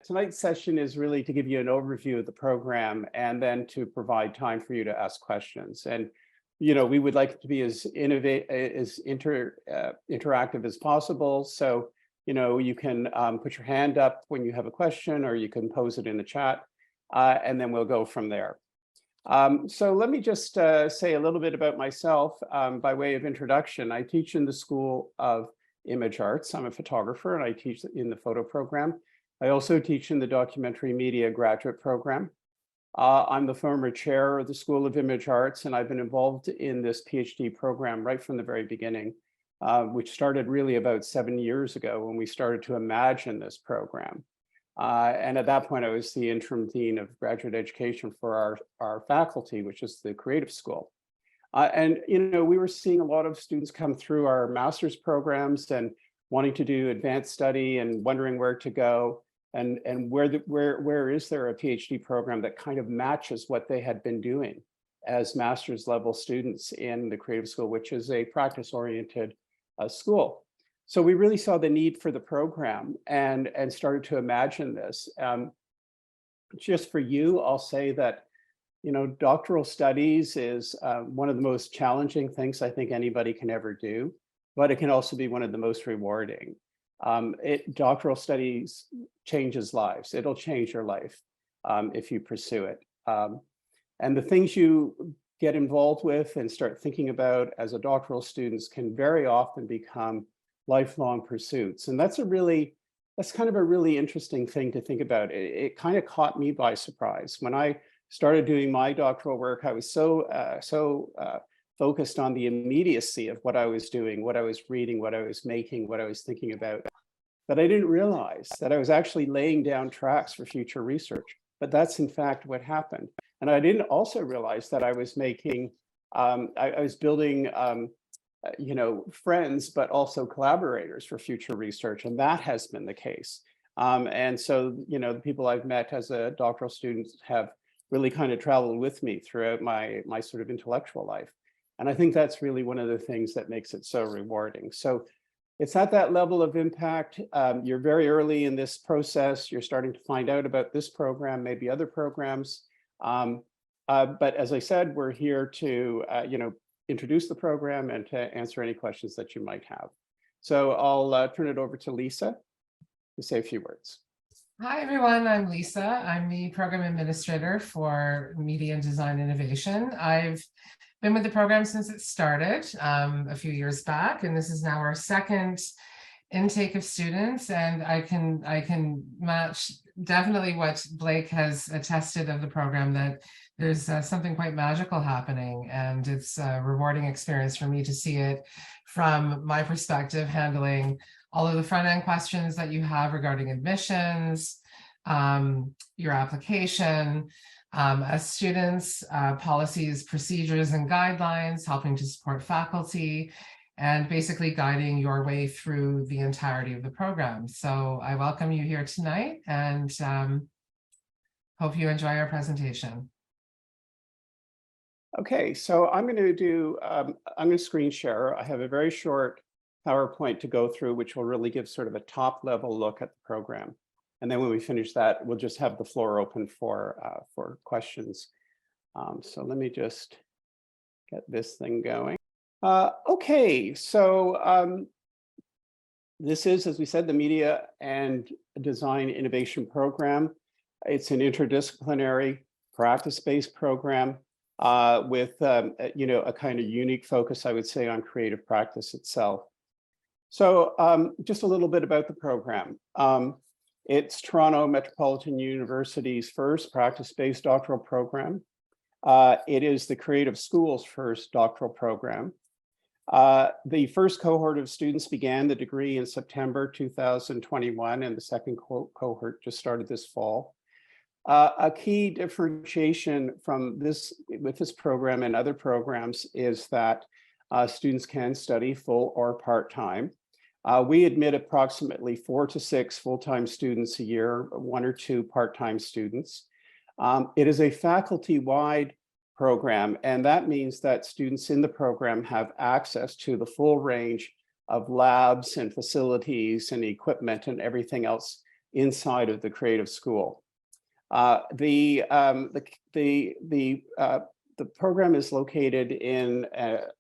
tonight's session is really to give you an overview of the program and then to provide time for you to ask questions. And we would like it to be as interactive as possible. So you can put your hand up when you have a question, or you can pose it in the chat, and then we'll go from there. So let me just say a little bit about myself by way of introduction. I teach in the School of Image Arts. I'm a photographer and I teach in the photo program. I also teach in the documentary media graduate program. I'm the former chair of the School of Image Arts, and I've been involved in this PhD program right from the very beginning, which started really about 7 years ago when we started to imagine this program. And at that point, I was the interim dean of graduate education for our faculty, which is the creative school. And we were seeing a lot of students come through our master's programs and wanting to do advanced study and wondering where to go, and where is there a PhD program that kind of matches what they had been doing as master's level students in the creative school, which is a practice oriented school. So we really saw the need for the program and started to imagine this. Just for you, I'll say that doctoral studies is one of the most challenging things I think anybody can ever do, but it can also be one of the most rewarding. Doctoral studies changes lives. It'll change your life if you pursue it. And the things you get involved with and start thinking about as a doctoral student can very often become lifelong pursuits. And that's kind of a really interesting thing to think about. It kind of caught me by surprise. When I started doing my doctoral work, I was so focused on the immediacy of what I was doing, what I was reading, what I was making, what I was thinking about, that I didn't realize that I was actually laying down tracks for future research. But that's in fact what happened. And I didn't also realize that I was making, I was building, friends, but also collaborators for future research. And that has been the case. And so, the people I've met as a doctoral student have really kind of traveled with me throughout my sort of intellectual life. And I think that's really one of the things that makes it so rewarding. So it's at that level of impact. You're very early in this process. You're starting to find out about this program, maybe other programs. But as I said, we're here to, introduce the program and to answer any questions that you might have. So I'll turn it over to Lisa to say a few words. Hi, everyone. I'm Lisa. I'm the program administrator for Media and Design Innovation. I've been with the program since it started a few years back, and this is now our second intake of students. And I can match definitely what Blake has attested of the program, that there's something quite magical happening, and it's a rewarding experience for me to see it from my perspective, handling all of the front end questions that you have regarding admissions, your application, as students, policies, procedures, and guidelines, helping to support faculty, and basically guiding your way through the entirety of the program. So I welcome you here tonight, and hope you enjoy our presentation. Okay, so I'm going to screen share. I have a very short PowerPoint to go through, which will really give sort of a top level look at the program. And then when we finish that, we'll just have the floor open for questions. So let me just get this thing going. Okay, so this is, as we said, the Media and Design Innovation Program. It's an interdisciplinary practice-based program with a kind of unique focus, I would say, on creative practice itself. So just a little bit about the program. It's Toronto Metropolitan University's first practice-based doctoral program. It is the Creative School's first doctoral program. The first cohort of students began the degree in September 2021, and the second cohort just started this fall. A key differentiation from this with this program and other programs is that students can study full or part-time. We admit approximately 4 to 6 full-time students a year, 1 or 2 part-time students. It is a faculty-wide program, and that means that students in the program have access to the full range of labs and facilities and equipment and everything else inside of the creative school. The program is located in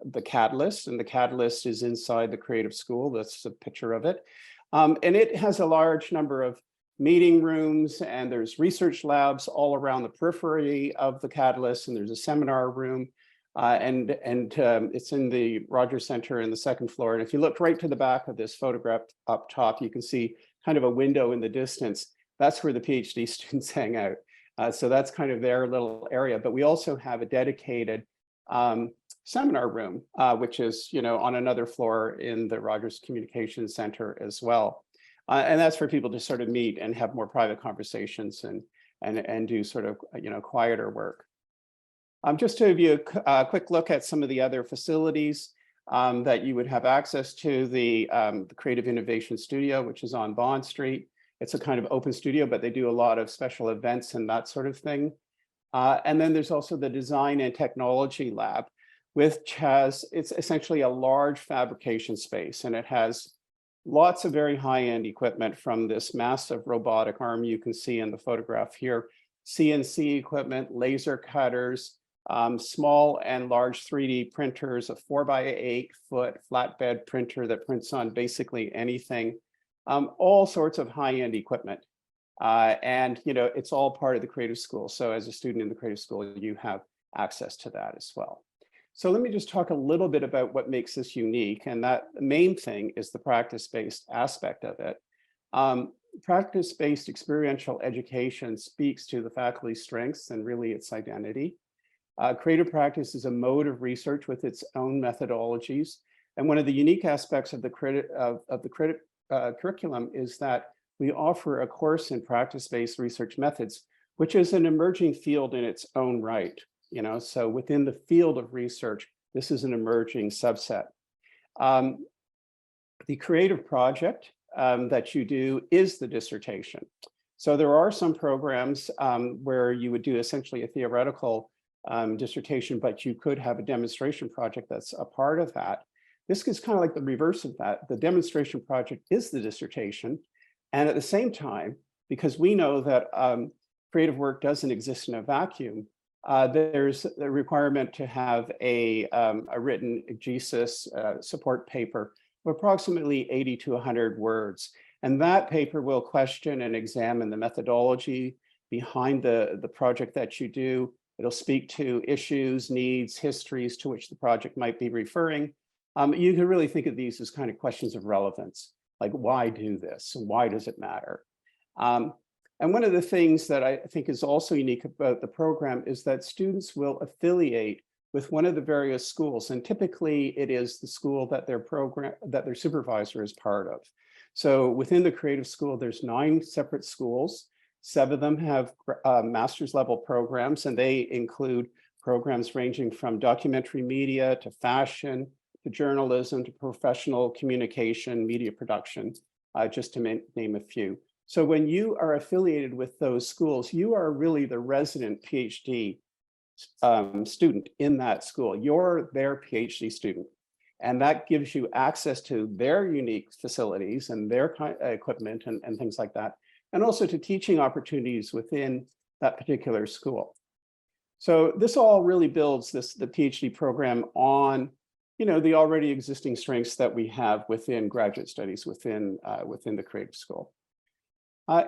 the Catalyst, and the Catalyst is inside the creative school. That's a picture of it. And it has a large number of meeting rooms, and there's research labs all around the periphery of the Catalyst, and there's a seminar room. It's in the Rogers Center in the second floor. And if you look right to the back of this photograph up top, you can see kind of a window in the distance. That's where the PhD students hang out. So that's kind of their little area. But we also have a dedicated seminar room, which is, on another floor in the Rogers Communications Center as well. And that's for people to sort of meet and have more private conversations and do sort of, quieter work. Just to give you a quick look at some of the other facilities that you would have access to, the Creative Innovation Studio, which is on Bond Street. It's a kind of open studio, but they do a lot of special events and that sort of thing. And then there's also the Design and Technology Lab, which it's essentially a large fabrication space, and it has lots of very high-end equipment, from this massive robotic arm you can see in the photograph here, CNC equipment, laser cutters, small and large 3D printers, a 4x8 foot flatbed printer that prints on basically anything, all sorts of high-end equipment. And it's all part of the creative school. So as a student in the creative school, you have access to that as well. So let me just talk a little bit about what makes this unique. And that the main thing is the practice-based aspect of it. Practice-based experiential education speaks to the faculty's strengths and really its identity. Creative practice is a mode of research with its own methodologies. And one of the unique aspects of the curriculum is that we offer a course in practice-based research methods, which is an emerging field in its own right. So within the field of research, this is an emerging subset. The creative project that you do is the dissertation. So there are some programs where you would do essentially a theoretical dissertation, but you could have a demonstration project that's a part of that. This is kind of like the reverse of that. The demonstration project is the dissertation. And at the same time, because we know that creative work doesn't exist in a vacuum, there's a requirement to have a written exegesis support paper of approximately 80 to 100 words. And that paper will question and examine the methodology behind the project that you do. It'll speak to issues, needs, histories to which the project might be referring. You can really think of these as kind of questions of relevance, like why do this and why does it matter? And one of the things that I think is also unique about the program is that students will affiliate with one of the various schools, and typically it is the school that their supervisor is part of. So within the creative school, there's 9 separate schools. 7 of them have master's level programs, and they include programs ranging from documentary media to fashion, to journalism, to professional communication, media production, just to name a few. So when you are affiliated with those schools, you are really the resident PhD student in that school. You're their PhD student. And that gives you access to their unique facilities and their equipment and things like that, and also to teaching opportunities within that particular school. So this all really builds the PhD program on the already existing strengths that we have within graduate studies within the creative school.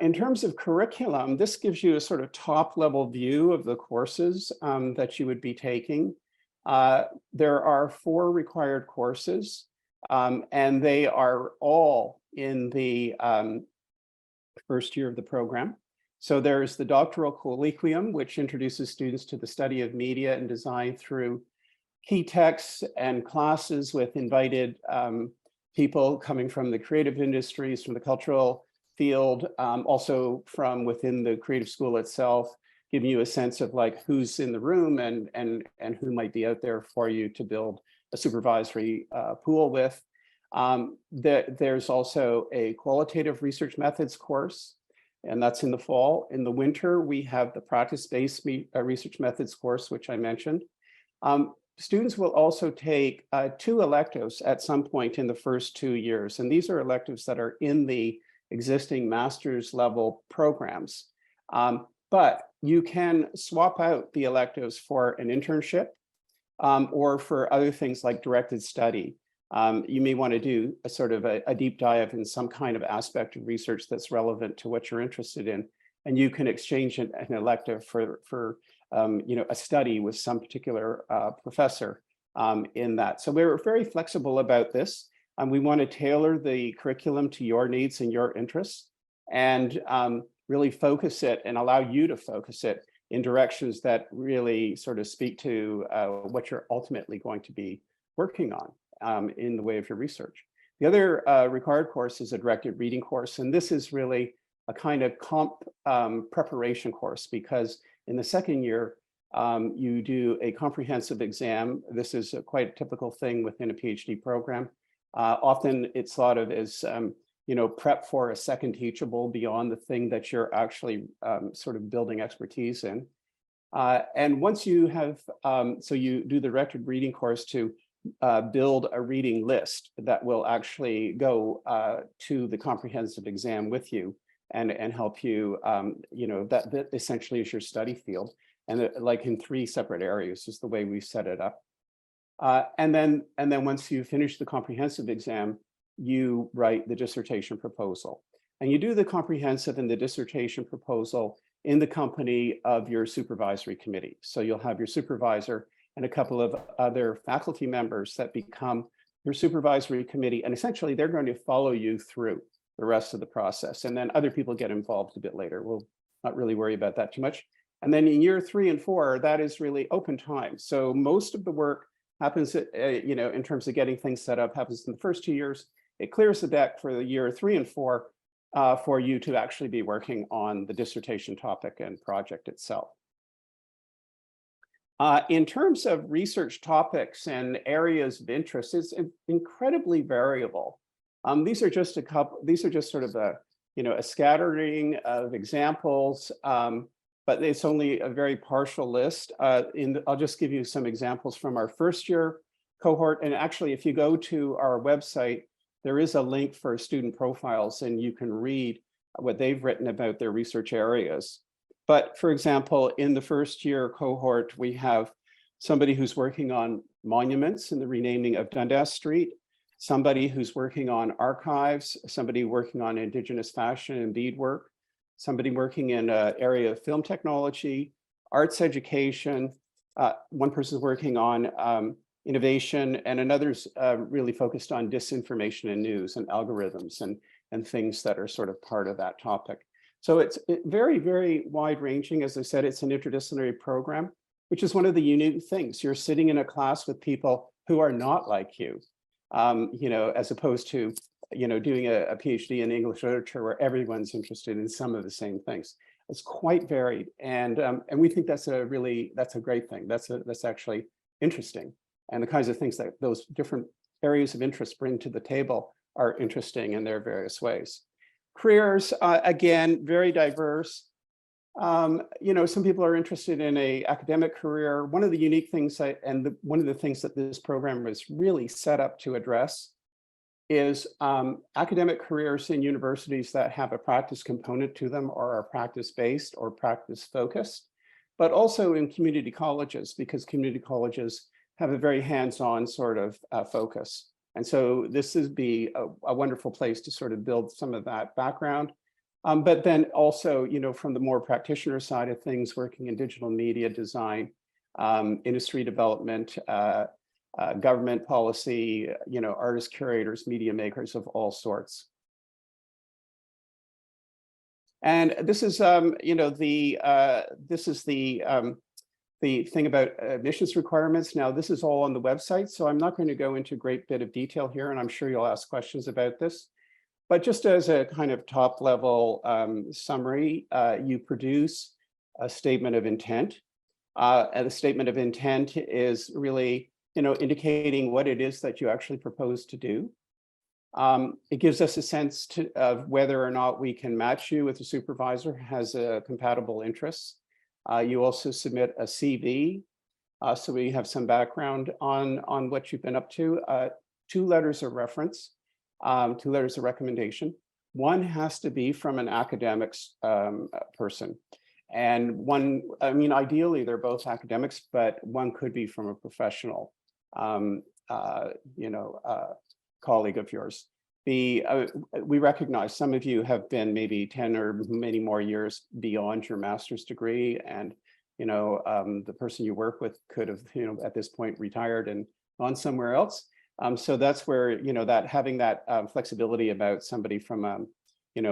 In terms of curriculum, this gives you a sort of top-level view of the courses that you would be taking. There are 4 required courses, and they are all in the first year of the program. So there's the doctoral colloquium, which introduces students to the study of media and design through key texts and classes with invited people coming from the creative industries, from the cultural field, also from within the creative school itself, giving you a sense of like who's in the room and who might be out there for you to build a supervisory pool with. There's also a qualitative research methods course, and that's in the fall. In the winter, we have the practice-based research methods course, which I mentioned. Students will also take 2 electives at some point in the first 2 years, and these are electives that are in the existing master's level programs. But you can swap out the electives for an internship or for other things like directed study. You may want to do a sort of a deep dive in some kind of aspect of research that's relevant to what you're interested in. And you can exchange an elective for a study with some particular professor in that. So we're very flexible about this. We want to tailor the curriculum to your needs and your interests, and really focus it and allow you to focus it in directions that really sort of speak to what you're ultimately going to be working on in the way of your research. The other required course is a directed reading course, and this is really a kind of comp preparation course, because in the second year, you do a comprehensive exam. This is quite a typical thing within a PhD program. Often it's thought of as prep for a second teachable beyond the thing that you're actually sort of building expertise in. And once you have, so you do the directed reading course to build a reading list that will actually go to the comprehensive exam with you and help you, that essentially is your study field. And like in 3 separate areas is the way we set it up. And then once you finish the comprehensive exam, you write the dissertation proposal. And you do the comprehensive and the dissertation proposal in the company of your supervisory committee. So you'll have your supervisor and a couple of other faculty members that become your supervisory committee. And essentially, they're going to follow you through the rest of the process. And then other people get involved a bit later. We'll not really worry about that too much. And then in year 3 and 4, that is really open time. So most of the work happens, in terms of getting things set up, happens in the first 2 years. It clears the deck for the year 3 and 4 for you to actually be working on the dissertation topic and project itself. In terms of research topics and areas of interest, it's incredibly variable. These are just sort of a scattering of examples, but it's only a very partial list. I'll just give you some examples from our first year cohort. And actually, if you go to our website, there is a link for student profiles, and you can read what they've written about their research areas. But for example, in the first year cohort, we have somebody who's working on monuments and the renaming of Dundas Street, somebody who's working on archives, somebody working on Indigenous fashion and beadwork, somebody working in an area of film technology, arts education, one person's working on innovation, and another's really focused on disinformation and news and algorithms and things that are sort of part of that topic. So it's very, very wide ranging. As I said, it's an interdisciplinary program, which is one of the unique things. You're sitting in a class with people who are not like you, as opposed to, doing a PhD in English literature where everyone's interested in some of the same things. It's quite varied. And we think that's a great thing. That's actually interesting. And the kinds of things that those different areas of interest bring to the table are interesting in their various ways. Careers, again, very diverse. Some people are interested in an academic career. One of the unique things, one of the things that this program was really set up to address is academic careers in universities that have a practice component to them or are practice-based or practice-focused, but also in community colleges, because community colleges have a very hands-on sort of focus. And so this would be a wonderful place to sort of build some of that background. But then also, from the more practitioner side of things, working in digital media design, industry development, government policy, artists, curators, media makers of all sorts. And this is, the thing about admissions requirements. Now, this is all on the website, so I'm not going to go into a great bit of detail here, and I'm sure you'll ask questions about this. But just as a kind of top level summary, you produce a statement of intent. And the statement of intent is really, indicating what it is that you actually propose to do. It gives us a sense of whether or not we can match you with a supervisor who has compatible interests. You also submit a CV, so we have some background on what you've been up to. 2 letters of reference, 2 letters of recommendation. one has to be from an academics person. And one, I mean, ideally, they're both academics, but one could be from a professional, colleague of yours. We recognize some of you have been maybe 10 or many more years beyond your master's degree, and the person you work with could have, at this point retired and gone somewhere else. So that's where, that having that flexibility about somebody from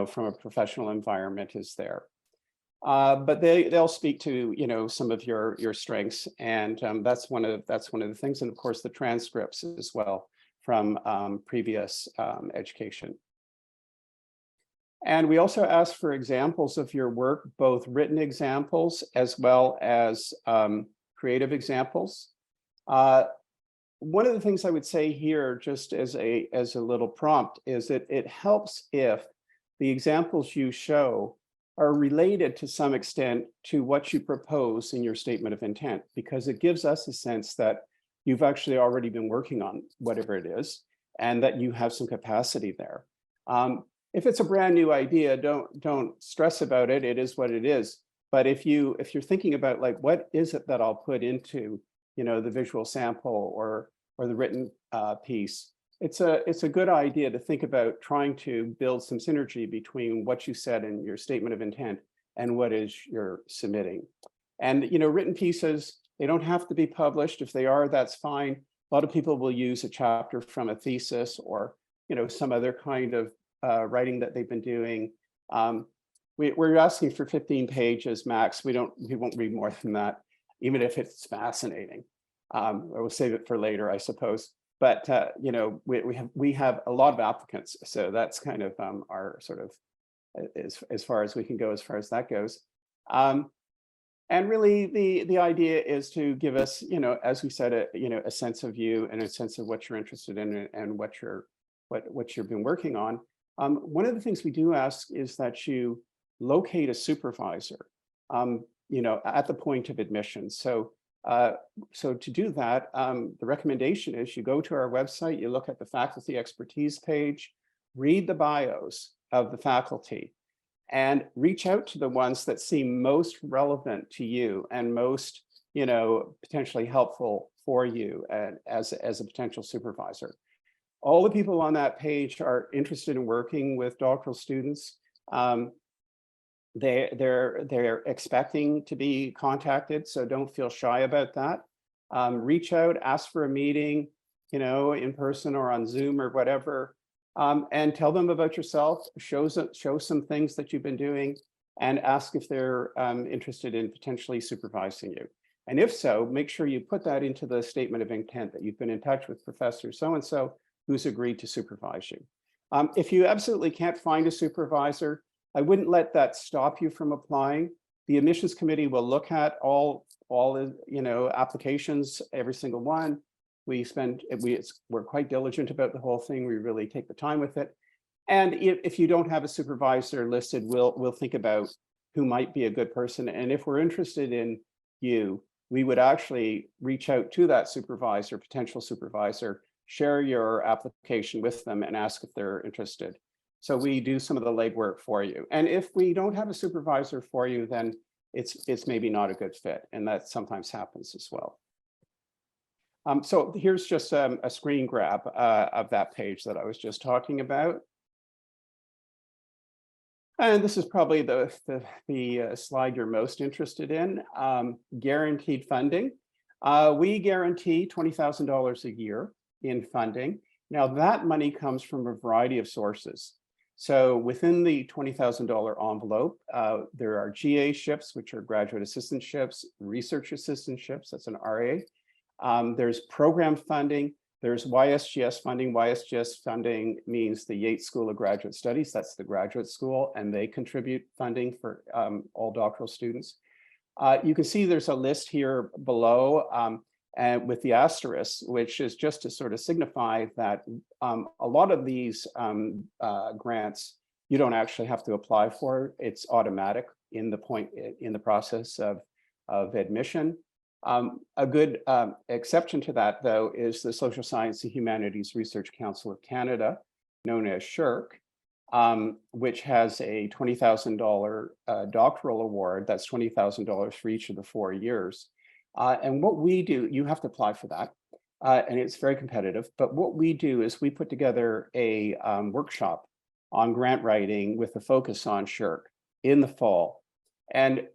from a professional environment is there. But they'll speak to, some of your strengths, and that's one of the things, and of course the transcripts as well from previous education. And we also ask for examples of your work, both written examples as well as creative examples. One of the things I would say here, just as a little prompt, is that it helps if the examples you show are related to some extent to what you propose in your statement of intent, because it gives us a sense that you've actually already been working on whatever it is, and that you have some capacity there. If it's a brand new idea, don't stress about it. It is what it is. But if you're thinking about, like, what is it that I'll put into, the visual sample or the written piece, it's a good idea to think about trying to build some synergy between what you said in your statement of intent and what is you're submitting. And written pieces, they don't have to be published. If they are, that's fine. A lot of people will use a chapter from a thesis or some other kind of writing that they've been doing. We're asking for 15 pages max. We won't read more than that, even if it's fascinating. Or we'll save it for later, I suppose. But we have a lot of applicants, so that's kind of our sort of as far as we can go as far as that goes. And really, the idea is to give us, as we said, a sense of you and a sense of what you're interested in and what you've been working on. One of the things we do ask is that you locate a supervisor, at the point of admission. So to do that, the recommendation is you go to our website, you look at the faculty expertise page, read the bios of the faculty, and reach out to the ones that seem most relevant to you and most, potentially helpful for you as a potential supervisor. All the people on that page are interested in working with doctoral students. They're expecting to be contacted, so don't feel shy about that. Reach out, ask for a meeting, in person or on Zoom or whatever, and tell them about yourself. Show some things that you've been doing, and ask if they're interested in potentially supervising you. And if so, make sure you put that into the statement of intent that you've been in touch with Professor so-and-so who's agreed to supervise you. If you absolutely can't find a supervisor, I wouldn't let that stop you from applying. The admissions committee will look at all applications, every single one. We're quite diligent about the whole thing. We really take the time with it. And if you don't have a supervisor listed, we'll think about who might be a good person. And if we're interested in you, we would actually reach out to that supervisor, potential supervisor, share your application with them and ask if they're interested. So we do some of the legwork for you. And if we don't have a supervisor for you, then it's maybe not a good fit. And that sometimes happens as well. So here's just a screen grab of that page that I was just talking about. And this is probably the slide you're most interested in, guaranteed funding. We guarantee $20,000 a year in funding. Now that money comes from a variety of sources. So within the $20,000 envelope, there are GA-ships, which are graduate assistantships, research assistantships, that's an RA. There's program funding, there's YSGS funding. YSGS funding means the Yates School of Graduate Studies, that's the graduate school, and they contribute funding for all doctoral students. You can see there's a list here below, and with the asterisk, which is just to sort of signify that a lot of these grants you don't actually have to apply for. It's automatic in the process of admission. A good exception to that, though, is the Social Science and Humanities Research Council of Canada, known as SSHRC. which has a $20,000 doctoral award. That's $20,000 for each of the 4 years. And what we do, you have to apply for that, and it's very competitive. But what we do is we put together a workshop on grant writing with a focus on SSHRC in the fall, and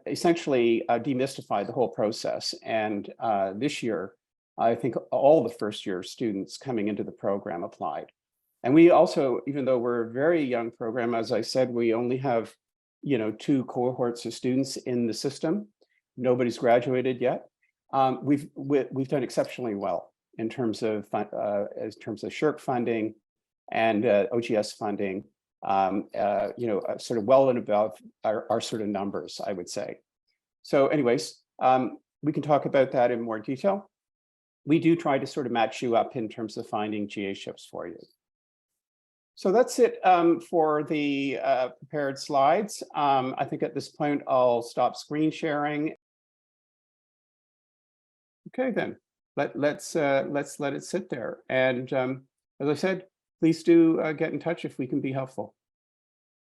essentially demystify the whole process. And this year, I think all the first-year students coming into the program applied. And we also, even though we're a very young program, as I said, we only have, 2 cohorts of students in the system. Nobody's graduated yet. We've done exceptionally well in terms of SSHRC funding and OGS funding. Sort of well and above our sort of numbers, I would say. So, anyways, we can talk about that in more detail. We do try to sort of match you up in terms of finding GA ships for you. So that's it for the prepared slides. I think at this point I'll stop screen sharing. Okay, then let's let it sit there. And as I said, please do get in touch if we can be helpful.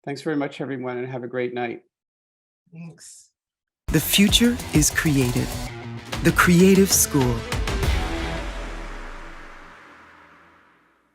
Thanks very much, everyone, and have a great night. Thanks. The future is creative. The Creative School.